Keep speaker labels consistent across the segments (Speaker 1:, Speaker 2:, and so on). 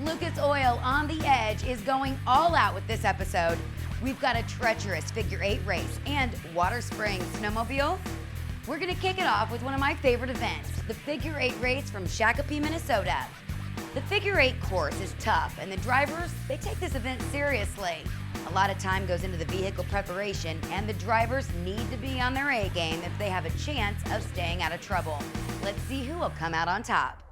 Speaker 1: Lucas Oil on the Edge is going all out with this episode. We've got a treacherous figure eight race and water spraying snowmobile. We're gonna kick it off with one of my favorite events, the figure eight race from Shakopee, Minnesota. The figure eight course is tough and the drivers, they take this event seriously. A lot of time goes into the vehicle preparation and the drivers need to be on their A game if they have a chance of staying out of trouble. Let's see who will come out on top.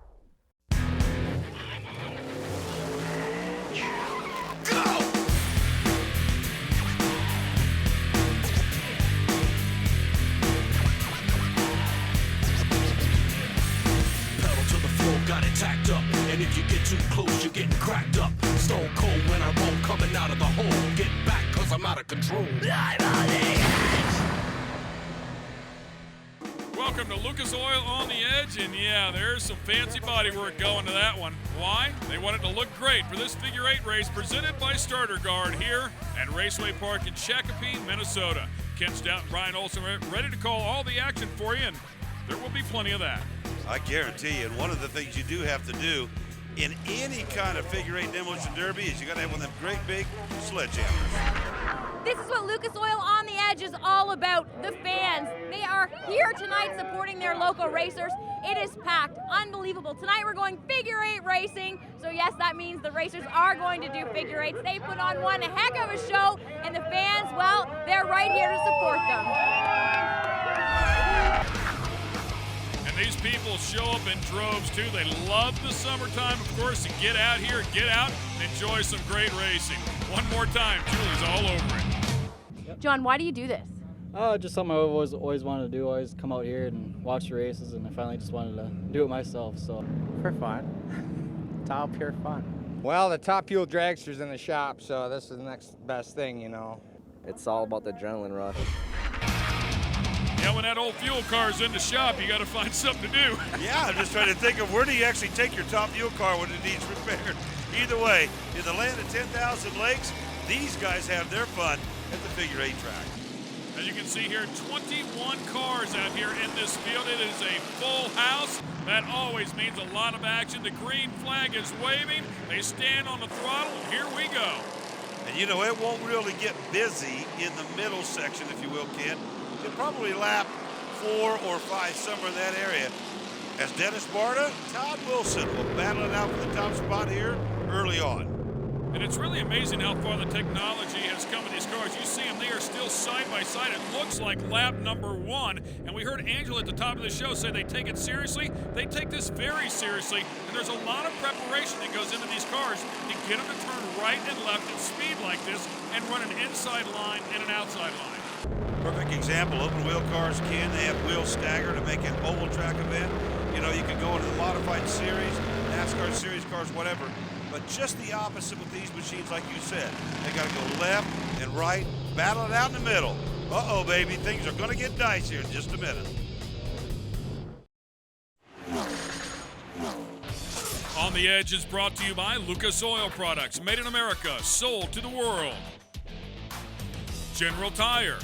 Speaker 2: Got it tacked up, and if you get too close, you're getting cracked up. Stone cold when I roll, coming out of the hole. Get back, cause I'm out of control. I'm on the edge.
Speaker 3: Welcome to Lucas Oil on the Edge, and yeah, there's some fancy bodywork going to that one. Why? They want it to look great for this figure eight race presented by Starter Guard here at Raceway Park in Shakopee, Minnesota. Ken Stout and Brian Olson are ready to call all the action for you, and there will be plenty of that.
Speaker 4: I guarantee you, and one of the things you do have to do in any kind of figure eight demolition derby is you got to have one of them great big sledgehammers.
Speaker 5: This is what Lucas Oil on the Edge is all about, the fans. They are here tonight supporting their local racers. It is packed, unbelievable. Tonight we're going figure eight racing, so yes, that means the racers are going to do figure eights. They put on one heck of a show, and the fans, well, they're right here to support them.
Speaker 3: These people show up in droves too. They love the summertime, of course, to get out here, get out, and enjoy some great racing. One more time, Julie's all over it.
Speaker 5: Yep. John, why do you do this?
Speaker 6: Just something I always wanted to do. Always come out here and watch the races, and I finally just wanted to do it myself. So
Speaker 7: for fun, it's all pure fun.
Speaker 8: Well, the top fuel dragster's in the shop, so this is the next best thing, you know.
Speaker 9: It's all about the adrenaline rush.
Speaker 3: Yeah, when that old fuel car's in the shop, you got to find something to do.
Speaker 4: Yeah, I'm just trying to think of where do you actually take your top fuel car when it needs repaired. Either way, in the land of 10,000 lakes, these guys have their fun at the figure eight track.
Speaker 3: As you can see here, 21 cars out here in this field. It is a full house. That always means a lot of action. The green flag is waving. They stand on the throttle. Here we go.
Speaker 4: And you know, it won't really get busy in the middle section, if you will, Ken. You'll probably lap 4 or 5 somewhere in that area. As Dennis Barta, Todd Wilson will battle it out for the top spot here early on.
Speaker 3: And it's really amazing how far the technology has come in these cars. You see them, they are still side by side. It looks like lap number 1. And we heard Angela at the top of the show say they take it seriously. They take this very seriously. And there's a lot of preparation that goes into these cars to get them to turn right and left at speed like this and run an inside line and an outside line.
Speaker 4: Perfect example, open wheel cars they have wheel stagger to make an oval track event. You know, you can go into the modified series, NASCAR series cars, whatever. But just the opposite with these machines, like you said. They got to go left and right, battle it out in the middle. Uh-oh, baby, things are going to get dicey here in just a minute.
Speaker 3: On the Edge is brought to you by Lucas Oil Products, made in America, sold to the world. General Tire,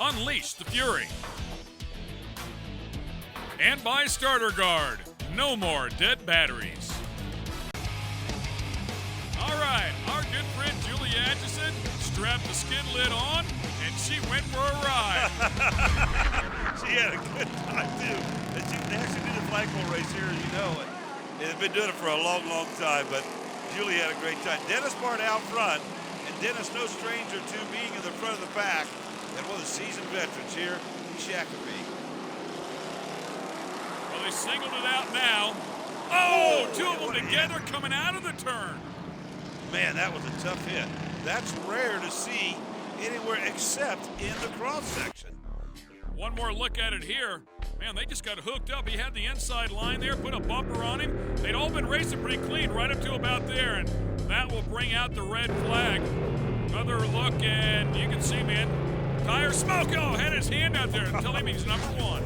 Speaker 3: unleash the fury. And by Starter Guard, no more dead batteries. All right, our good friend Julie Atchison strapped the skid lid on, and she went for a ride.
Speaker 4: She had a good time, too. They actually did the flagpole race here, as you know. They've been doing it for a long, long time, but Julie had a great time. Dennis Bart out front, and Dennis no stranger to being in the front of the pack, and one of the seasoned veterans here in Shakopee.
Speaker 3: Well, they singled it out now. Oh, two of them together coming out of the turn.
Speaker 4: Man, that was a tough hit. That's rare to see anywhere except in the cross section.
Speaker 3: One more look at it here. Man, they just got hooked up. He had the inside line there, put a bumper on him. They'd all been racing pretty clean right up to about there, and that will bring out the red flag. Another look, and you can see, man, tire smoke. Oh, had his hand out there and tell him he's number 1.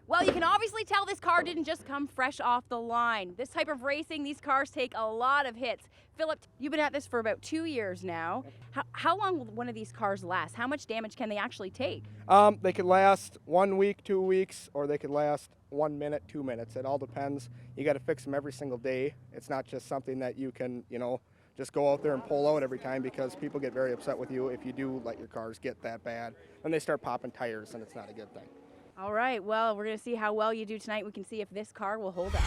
Speaker 5: Well, you can obviously tell this car didn't just come fresh off the line. This type of racing, these cars take a lot of hits. Philip, you've been at this for about 2 years now. How long will one of these cars last? How much damage can they actually take?
Speaker 8: They could last 1 week, 2 weeks, or they could last
Speaker 10: 1 minute, 2 minutes. It all depends. You got to fix them every single day. It's not just something that you can, just go out there and pull out every time, because people get very upset with you if you do let your cars get that bad. Then they start popping tires, and it's not a good thing.
Speaker 5: All right, well, we're going to see how well you do tonight. We can see if this car will hold up.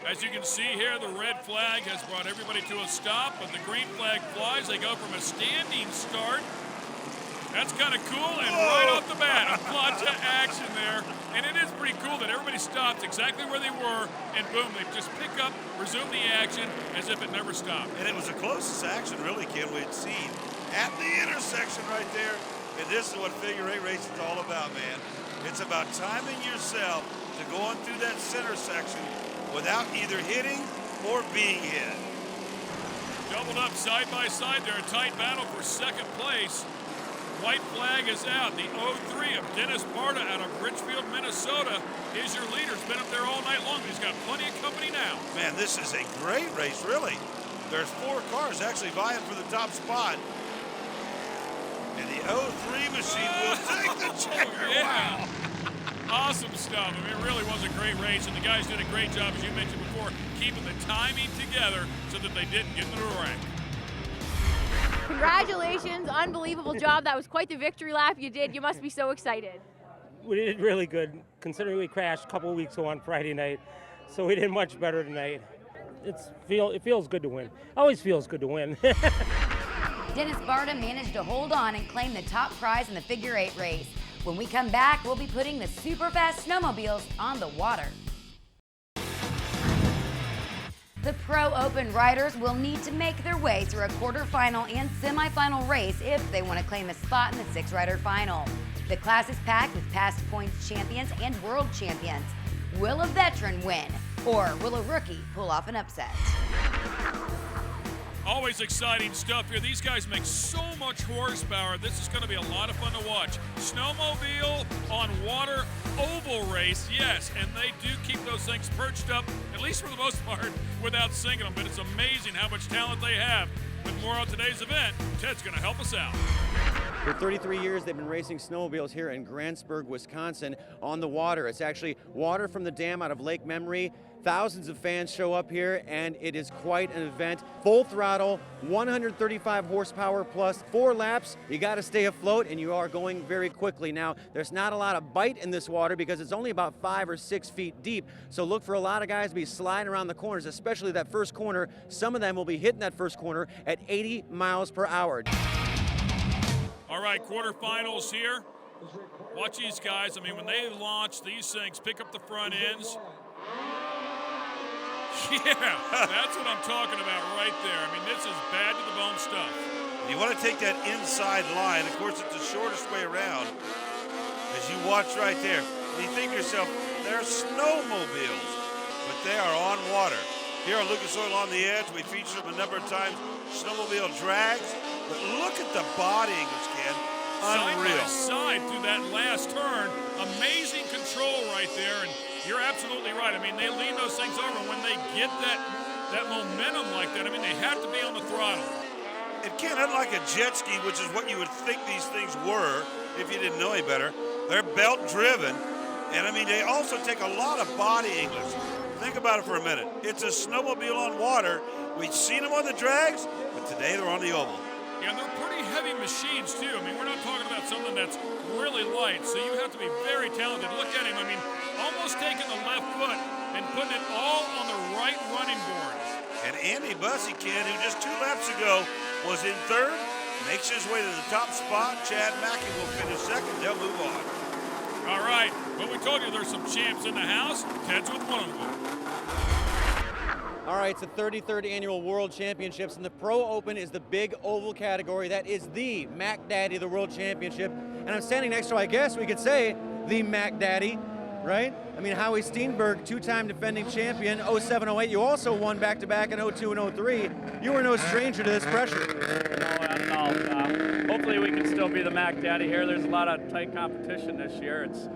Speaker 3: As you can see here, the red flag has brought everybody to a stop, but the green flag flies. They go from a standing start. That's kind of cool, and right off the bat, a lot of action there. And it is pretty cool that everybody stops exactly where they were, and boom, they just pick up, resume the action as if it never stopped.
Speaker 4: And it was the closest action, really, Ken, we'd seen at the intersection right there. And this is what figure eight racing is all about, man. It's about timing yourself to go on through that center section without either hitting or being hit.
Speaker 3: Doubled up side by side there, a tight battle for second place. White flag is out. The 03 of Dennis Barta out of Richfield, Minnesota is your leader. He's been up there all night long. He's got plenty of company now.
Speaker 4: Man, this is a great race, really. There's 4 cars actually vying for the top spot. And the 03 machine will take the checker.
Speaker 3: Yeah.
Speaker 4: Wow.
Speaker 3: Awesome stuff. I mean, it really was a great race, and the guys did a great job, as you mentioned before, keeping the timing together so that they didn't get into a wreck.
Speaker 5: Congratulations, unbelievable job. That was quite the victory lap you did. You must be so excited.
Speaker 11: We did really good, considering we crashed a couple of weeks ago on Friday night, so we did much better tonight. It feels good to win. Always feels good to win.
Speaker 1: Dennis Barta managed to hold on and claim the top prize in the figure eight race. When we come back, we'll be putting the super fast snowmobiles on the water. The Pro Open riders will need to make their way through a quarterfinal and semifinal race if they want to claim a spot in the 6-rider final. The class is packed with past points champions and world champions. Will a veteran win, or will a rookie pull off an upset?
Speaker 3: Always exciting stuff here. These guys make so much horsepower. This is going to be a lot of fun to watch. Snowmobile on water oval race, yes, and they do keep those things perched up, at least for the most part, without sinking them. But it's amazing how much talent they have. With more on today's event, Ted's going to help us out.
Speaker 12: For 33 years, they've been racing snowmobiles here in Grantsburg, Wisconsin on the water. It's actually water from the dam out of Lake Memory. Thousands of fans show up here, and it is quite an event. Full throttle, 135 horsepower plus 4 laps. You got to stay afloat, and you are going very quickly. Now, there's not a lot of bite in this water because it's only about 5 or 6 feet deep. So look for a lot of guys to be sliding around the corners, especially that first corner. Some of them will be hitting that first corner at 80 miles per hour.
Speaker 3: All right, quarterfinals here. Watch these guys. I mean, when they launch these things, pick up the front ends. Yeah, that's what I'm talking about right there. I mean, this is bad to the bone stuff.
Speaker 4: You want to take that inside line. Of course, it's the shortest way around. As you watch right there, you think to yourself, they're snowmobiles, but they are on water. Here on Lucas Oil on the Edge, we featured them a number of times. Snowmobile drags, but look at the body English, Ken. Unreal.
Speaker 3: Side by side through that last turn. Amazing control right there, and you're absolutely right. I mean, they lean those things over, and when they get that momentum like that, I mean, they have to be on the throttle.
Speaker 4: It can't, unlike a jet ski, which is what you would think these things were if you didn't know any better. They're belt driven, and I mean, they also take a lot of body English. Think about it for a minute. It's a snowmobile on water. We've seen them on the drags, but today they're on the oval.
Speaker 3: Yeah, and they're pretty heavy machines, too. I mean, we're not talking about something that's really light, so you have to be very talented. Look at him. I mean, almost taking the left foot and putting it all on the right running board.
Speaker 4: And Andy Bussey, Ken, who just 2 laps ago was in third, makes his way to the top spot. Chad Mackey will finish second. They'll move on.
Speaker 3: All right. Well, we told you there's some champs in the house. Ted's with one of them.
Speaker 12: All right, it's the 33rd Annual World Championships, and the Pro Open is the big oval category. That is the Mac Daddy of the World Championship. And I'm standing next to, I guess we could say, the Mac Daddy, right? I mean, Howie Steenberg, 2-time defending champion, 07-08. You also won back-to-back in 02 and 03. You were no stranger to this pressure.
Speaker 13: No. Hopefully we can still be the Mac Daddy here. There's a lot of tight competition this year. It's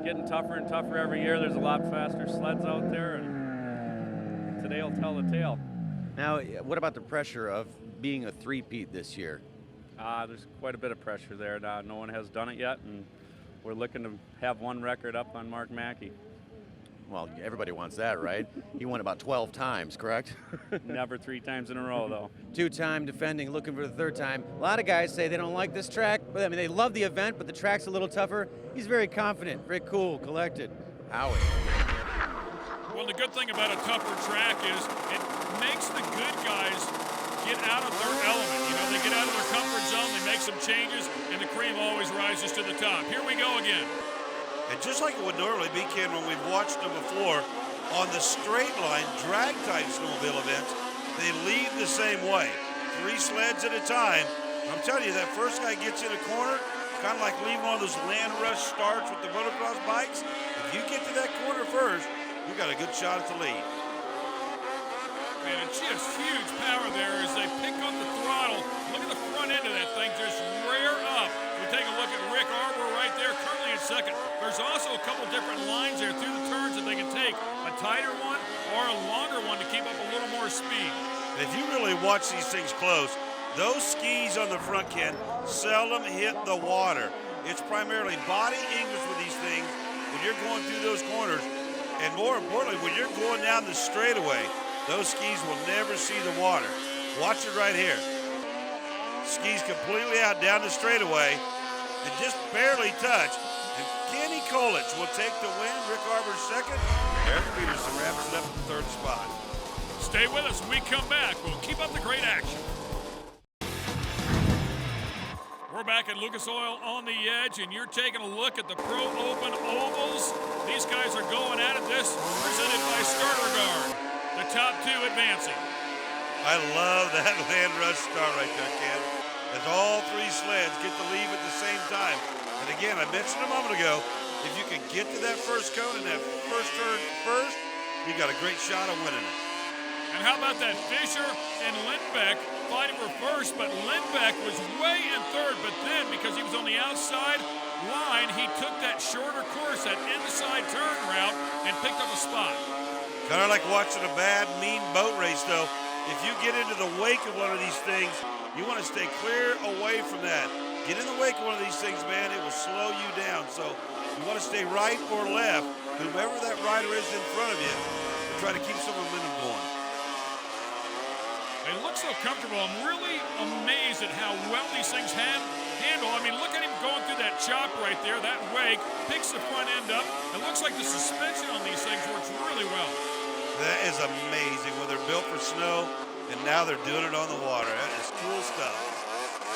Speaker 13: getting tougher and tougher every year. There's a lot faster sleds out there, and today will tell the tale.
Speaker 12: Now, what about the pressure of being a three-peat this year?
Speaker 13: There's quite a bit of pressure there. No one has done it yet, and we're looking to have one record up on Mark Mackey.
Speaker 12: Well, everybody wants that, right? He won about 12 times, correct?
Speaker 13: Never 3 times in a row, though.
Speaker 12: 2-time defending, looking for the 3rd time. A lot of guys say they don't like this track, but I mean, they love the event, but the track's a little tougher. He's very confident, very cool, collected. Howie.
Speaker 3: Well, the good thing about a tougher track is it makes the good guys get out of their element. You know, they get out of their comfort zone, they make some changes, and the cream always rises to the top. Here we go again.
Speaker 4: And just like it would normally be, Ken, when we've watched them before, on the straight line, drag-type snowmobile events, they lead the same way. 3 sleds at a time. I'm telling you, that first guy gets in a corner, kind of like leaving one of those land rush starts with the motocross bikes. If you get to that corner first, you got a good shot at the lead.
Speaker 3: Man, it's just huge power there as they pick up the throttle. Look at the front end of that thing just rear up. We take a look at Rick Arbor right there, currently in second. There's also a couple different lines there through the turns that they can take. A tighter one or a longer one to keep up a little more speed.
Speaker 4: If you really watch these things close, those skis on the front, Ken, seldom hit the water. It's primarily body English with these things when you're going through those corners. And more importantly, when you're going down the straightaway, those skis will never see the water. Watch it right here. Skis completely out down the straightaway and just barely touch. And Kenny Kolich will take the win. Rick Arbor's second. Eric Peterson wraps it up in the 3rd spot.
Speaker 3: Stay with us when we come back. We'll keep up the great action. We're back at Lucas Oil on the Edge, and you're taking a look at the Pro Open Ovals. These guys are going at it. This presented by Starter Guard. The top 2 advancing.
Speaker 4: I love that land rush start right there, Ken. As all 3 sleds get to leave at the same time. And again, I mentioned a moment ago, if you can get to that first cone and that first turn first, you got a great shot of winning it.
Speaker 3: And how about that Fisher and Lindbeck fighting for first, but Lindbeck was way in 3rd, but then because he was on the outside line, he took that shorter course, that inside turn route, and picked up a spot.
Speaker 4: Kind of like watching a bad, mean boat race, though. If you get into the wake of one of these things, you want to stay clear away from that. Get in the wake of one of these things, man, it will slow you down. So you want to stay right or left, whomever that rider is in front of you, and try to keep some momentum going.
Speaker 3: They look so comfortable. I'm really amazed at how well these things handle. I mean, look at him going through that chop right there, that wake, picks the front end up. It looks like the suspension on these things works really well.
Speaker 4: That is amazing when they're built for snow, and now they're doing it on the water. That is cool stuff.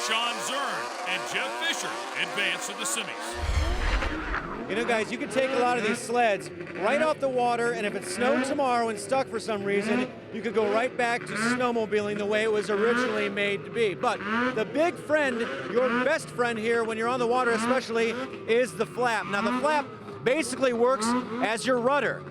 Speaker 3: Sean Zern and Jeff Fisher advance to the semis.
Speaker 12: You know, guys, you can take a lot of these sleds right off the water, and if it snowed tomorrow and stuck for some reason, you could go right back to snowmobiling the way it was originally made to be. But the big friend, your best friend here when you're on the water especially, is the flap. Now, the flap basically works as your rudder.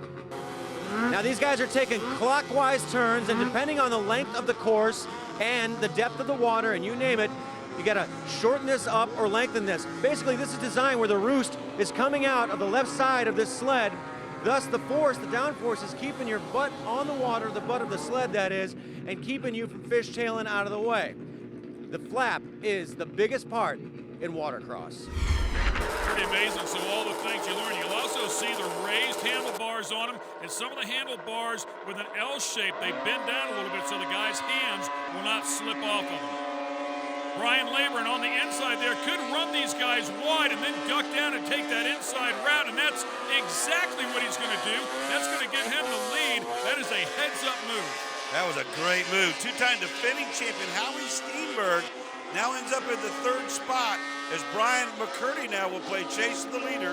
Speaker 12: Now, these guys are taking clockwise turns, and depending on the length of the course and the depth of the water, and you name it, you gotta shorten this up or lengthen this. Basically, this is designed where the roost is coming out of the left side of this sled. Thus, the force, the downforce, is keeping your butt on the water, the butt of the sled, that is, and keeping you from fishtailing out of the way. The flap is the biggest part in watercross.
Speaker 3: Pretty amazing. So all the things you learn. You'll also see the raised handlebars on them, and some of the handlebars with an L shape, they bend down a little bit so the guy's hands will not slip off of them. Brian Laburn on the inside there could run these guys wide and then duck down and take that inside route, and that's exactly what he's going to do. That's going to give him the lead. That is a heads-up move.
Speaker 4: That was a great move. 2-time defending champion Howie Steenberg now ends up in the 3rd spot as Brian McCurdy now will play chase the leader.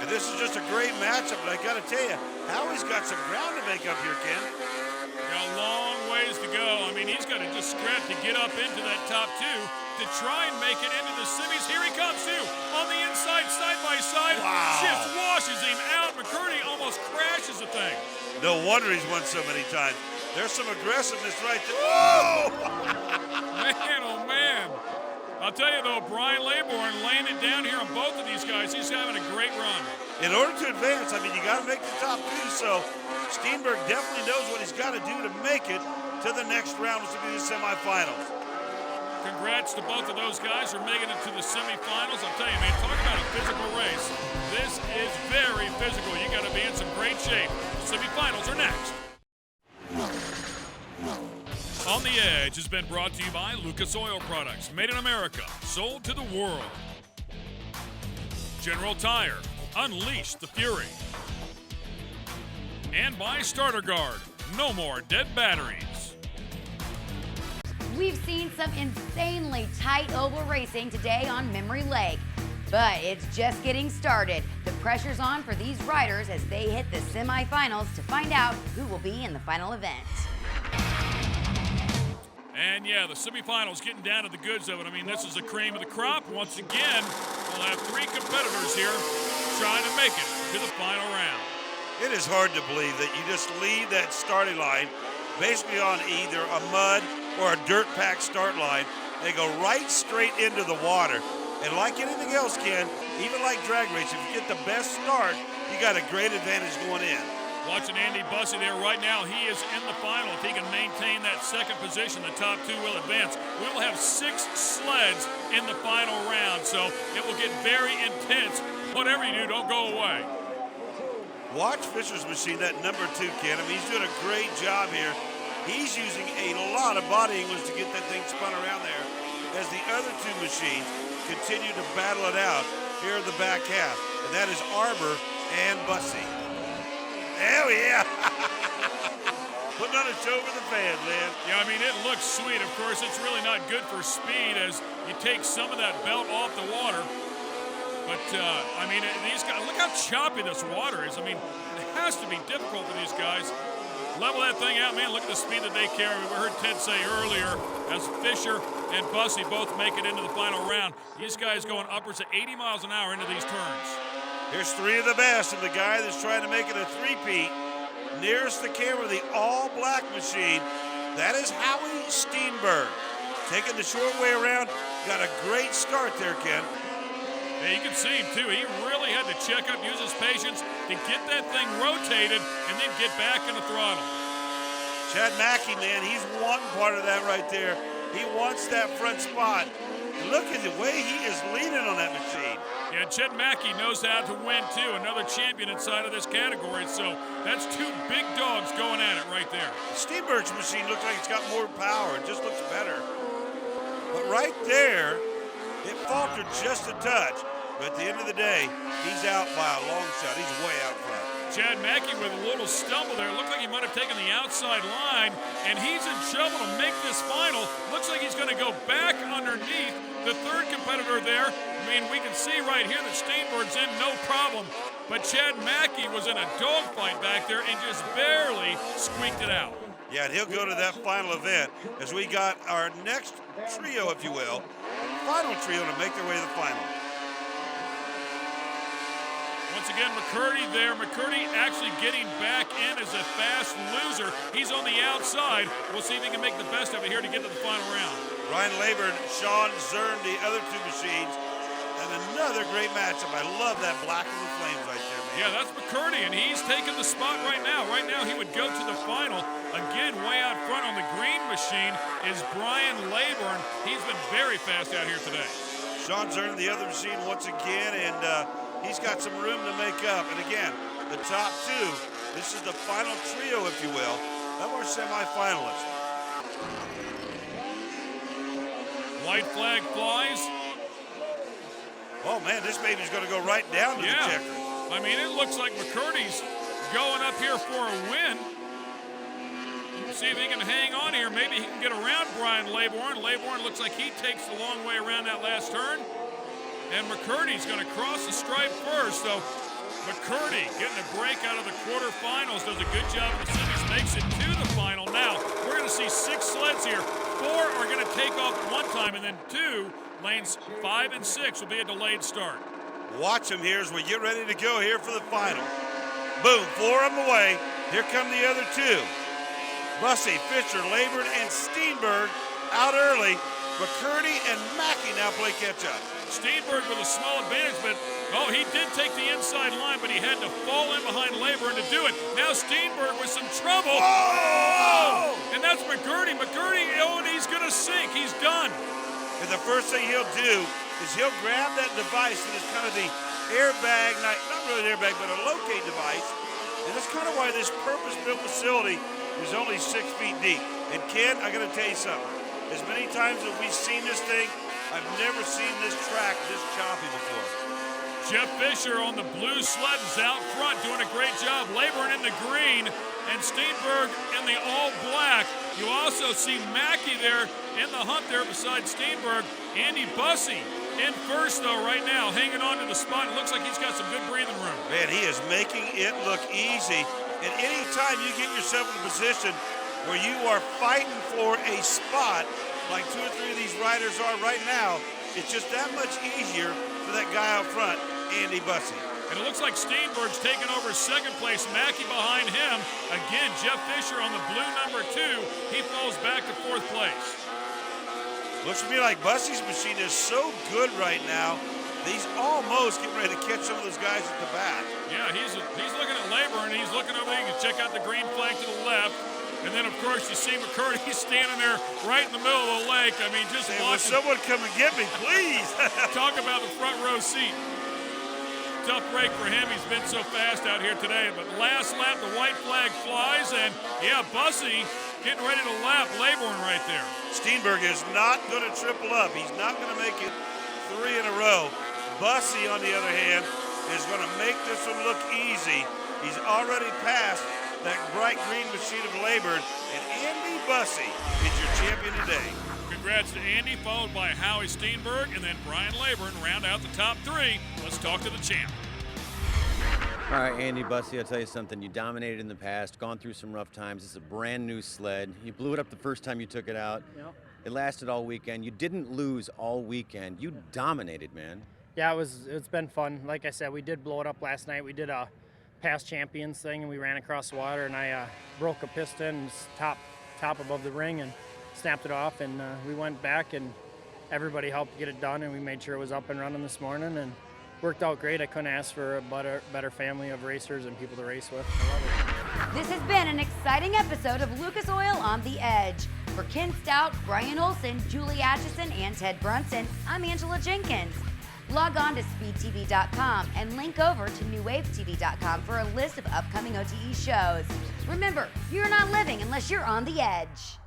Speaker 4: And this is just a great matchup, but I got to tell you, Howie's got some ground to make up here, Ken.
Speaker 3: Got a long ways to go. I mean, he's got to just scrap to get up into that top 2 to try and make it into the semis. Here he comes, too, on the inside, side by side.
Speaker 4: Wow.
Speaker 3: Just washes him out. McCurdy almost crashes the thing.
Speaker 4: No wonder he's won so many times. There's some aggressiveness right there. Whoa!
Speaker 3: Man, oh, man. I'll tell you, though, Brian Laborn laying it down here on both of these guys. He's having a great run.
Speaker 4: In order to advance, I mean, you got to make the top 2, so Steenberg definitely knows what he's got to do to make it to the next round, which will be the semifinals.
Speaker 3: Congrats to both of those guys for making it to the semifinals. I'll tell you, man, talk about a physical race. This is very physical. You got to be in some great shape. The semifinals are next. On the Edge has been brought to you by Lucas Oil Products, made in America, sold to the world. General Tire, unleash the fury. And by Starter Guard, no more dead batteries.
Speaker 1: We've seen some insanely tight oval racing today on Memory Lake, but it's just getting started. The pressure's on for these riders as they hit the semifinals to find out who will be in the final event.
Speaker 3: And yeah, the semifinals getting down to the goods of it. I mean, this is the cream of the crop. Once again, we'll have 3 competitors here trying to make it to the final round.
Speaker 4: It is hard to believe that you just leave that starting line basically on either a mud or a dirt pack start line. They go right straight into the water. And like anything else, Ken, even like drag racing, if you get the best start, you got a great advantage going in.
Speaker 3: Watching Andy Bussey there right now, he is in the final. If he can maintain that second position, the top 2 will advance. We will have 6 sleds in the final round, so it will get very intense. Whatever you do, don't go away.
Speaker 4: Watch Fisher's machine, that number 2, Ken. I mean, he's doing a great job here. He's using a lot of body English to get that thing spun around there as the other 2 machines continue to battle it out here in the back half. And that is Arbor and Bussey. Hell yeah! Putting on a show for the fans, man.
Speaker 3: Yeah, I mean, it looks sweet. Of course, it's really not good for speed as you take some of that belt off the water. But, I mean, these guys, look how choppy this water is. I mean, it has to be difficult for these guys. Level that thing out, man. Look at the speed that they carry. We heard Ted say earlier, as Fisher and Bussey both make it into the final round, these guys going upwards of 80 miles an hour into these turns.
Speaker 4: Here's 3 of the best, and the guy that's trying to make it a 3-peat, nearest the camera, the all-black machine, that is Howie Steenberg. Taking the short way around, got a great start there, Ken.
Speaker 3: Yeah, you can see him too. He really had to check up, use his patience to get that thing rotated and then get back in the throttle.
Speaker 4: Chad Mackey, man, he's wanting part of that right there. He wants that front spot. And look at the way he is leaning on that machine.
Speaker 3: Yeah, Chet Mackey knows how to win too. Another champion inside of this category. So that's 2 big dogs going at it right there.
Speaker 4: Steenberg's machine looks like it's got more power. It just looks better. But right there, it faltered just a touch, but at the end of the day, he's out by a long shot. He's way out front.
Speaker 3: Chad Mackey with a little stumble there. Looked like he might have taken the outside line, and he's in trouble to make this final. Looks like he's going to go back underneath the 3rd competitor there. I mean, we can see right here that Steenberg's in no problem, but Chad Mackey was in a dogfight back there and just barely squeaked it out.
Speaker 4: Yeah, and he'll go to that final event as we got our next trio, if you will, final trio to make their way to the final.
Speaker 3: Once again, McCurdy there. McCurdy actually getting back in as a fast loser. He's on the outside. We'll see if he can make the best of it here to get to the final round.
Speaker 4: Ryan Laburn, Sean Zern, the other 2 machines, and another great matchup. I love that black and the flames right there, man.
Speaker 3: Yeah, that's McCurdy, and he's taking the spot right now. Right now, he would go to the final. Again, way out front on the green machine is Brian Laburn. He's been very fast out here today.
Speaker 4: Sean Zern, the other machine, once again, and he's got some room to make up. And again, the top 2, this is the final trio, if you will, of our semifinalists.
Speaker 3: White flag flies.
Speaker 4: Oh, man, this baby's going to go right down to the checker.
Speaker 3: I mean, it looks like McCurdy's going up here for a win. See if he can hang on here. Maybe he can get around Brian Laborn. Laborn looks like he takes the long way around that last turn. And McCurdy's going to cross the stripe first. So McCurdy getting a break out of the quarterfinals. Does a good job in the semis. Makes it to the final. Now, we're going to see 6 sleds here. 4 are going to take off one time, and then 2, lanes 5 and 6 will be a delayed start.
Speaker 4: Watch them here as we get ready to go here for the final. Boom, 4 of them away. Here come the other 2. Bussey, Fisher, Laburn, and Steenberg out early. McCurdy and Mackey now play catch-up.
Speaker 3: Steenberg with a small advantage, but he did take the inside line, but he had to fall in behind Laburn to do it. Now Steenberg with some trouble.
Speaker 4: Oh!
Speaker 3: And that's McCurdy. McCurdy, and he's going to sink. He's done.
Speaker 4: And the first thing he'll do is he'll grab that device that is kind of the airbag, not really an airbag, but a locate device. And that's kind of why this purpose-built facility is only 6 feet deep. And Ken, I gotta tell you something. As many times as we've seen this thing, I've never seen this track this choppy before.
Speaker 3: Jeff Fisher on the blue sled is out front doing a great job. Laboring in the green and Steenberg in the all black. You also see Mackey there in the hunt there beside Steenberg. Andy Bussey in first though right now, hanging on to the spot. It looks like he's got some good breathing room.
Speaker 4: Man, he is making it look easy. And anytime you get yourself in a position where you are fighting for a spot, like 2 or 3 of these riders are right now, it's just that much easier for that guy out front, Andy Bussey.
Speaker 3: And it looks like Steenberg's taking over second place. Mackey behind him. Again, Jeff Fisher on the blue number 2. He falls back to 4th place.
Speaker 4: Looks to me like Bussey's machine is so good right now, he's almost getting ready to catch some of those guys at the back.
Speaker 3: Yeah, he's looking at Labor, and he's looking over there. You can check out the green flag to the left. And then, of course, you see McCurdy standing there right in the middle of the lake. I mean, just
Speaker 4: hey,
Speaker 3: watching.
Speaker 4: Will someone come and get me, please?
Speaker 3: Talk about the front row seat. Tough break for him. He's been so fast out here today. But last lap, the white flag flies. And, yeah, Bussey getting ready to lap Laborn right there.
Speaker 4: Steenberg is not going to triple up. He's not going to make it 3 in a row. Bussey, on the other hand, is going to make this one look easy. He's already passed that bright green machine of Labour, and Andy Bussey is your champion today.
Speaker 3: Congrats to Andy, followed by Howie Steenberg, and then Brian Labour round out the top 3. Let's talk to the champ.
Speaker 12: All right, Andy Bussey, I'll tell you something. You dominated in the past, gone through some rough times. It's a brand new sled. You blew it up the first time you took it out.
Speaker 7: Yep.
Speaker 12: It lasted all weekend. You didn't lose all weekend. You dominated, man.
Speaker 7: Yeah, it's been fun. Like I said, we did blow it up last night. We did a past champions thing, and we ran across the water, and I broke a piston top above the ring and snapped it off, and we went back, and everybody helped get it done, and we made sure it was up and running this morning, and worked out great. I couldn't ask for a better family of racers and people to race with. I love it.
Speaker 1: This has been an exciting episode of Lucas Oil on the Edge. For Ken Stout, Brian Olson, Julie Atchison, and Ted Brunson, I'm Angela Jenkins. Log on to speedtv.com and link over to newwavetv.com for a list of upcoming OTE shows. Remember, you're not living unless you're on the edge.